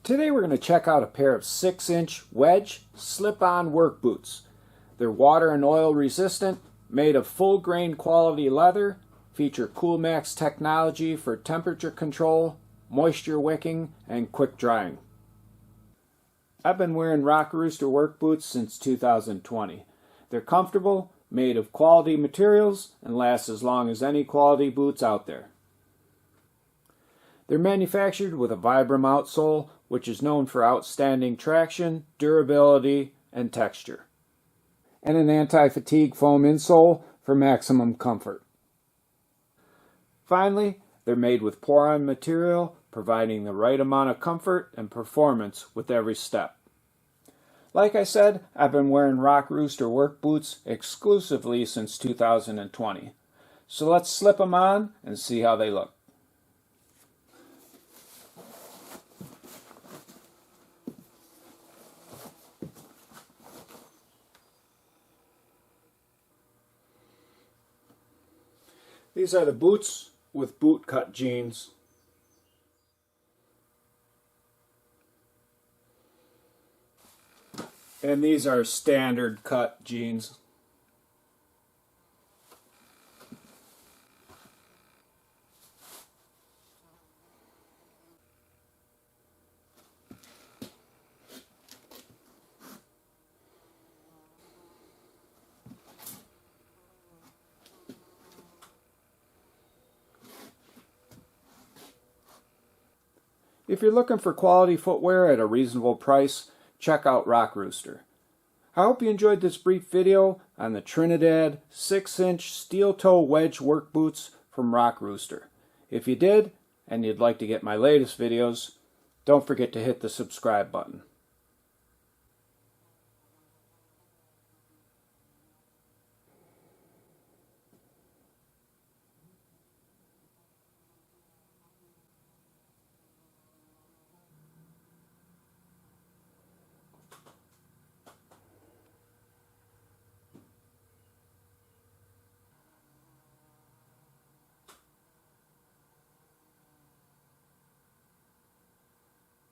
Today we're going to check out a pair of 6-inch Wedge slip-on work boots. They're water and oil resistant, made of full grain quality leather, feature CoolMax technology for temperature control, moisture wicking, and quick drying. I've been wearing ROCKROOSTER work boots since 2020. They're comfortable, made of quality materials, and last as long as any quality boots out there. They're manufactured with a Vibram outsole, which is known for outstanding traction, durability, and texture, and an anti-fatigue foam insole for maximum comfort. Finally, they're made with pour-on material, providing the right amount of comfort and performance with every step. Like I said, I've been wearing ROCKROOSTER work boots exclusively since 2020. So let's slip them on and see how they look. These are the boots with boot cut jeans. And these are standard cut jeans. If you're looking for quality footwear at a reasonable price, check out ROCKROOSTER. I hope you enjoyed this brief video on the Trinidad 6-inch steel-toe wedge work boots from ROCKROOSTER. If you did, and you'd like to get my latest videos, don't forget to hit the subscribe button.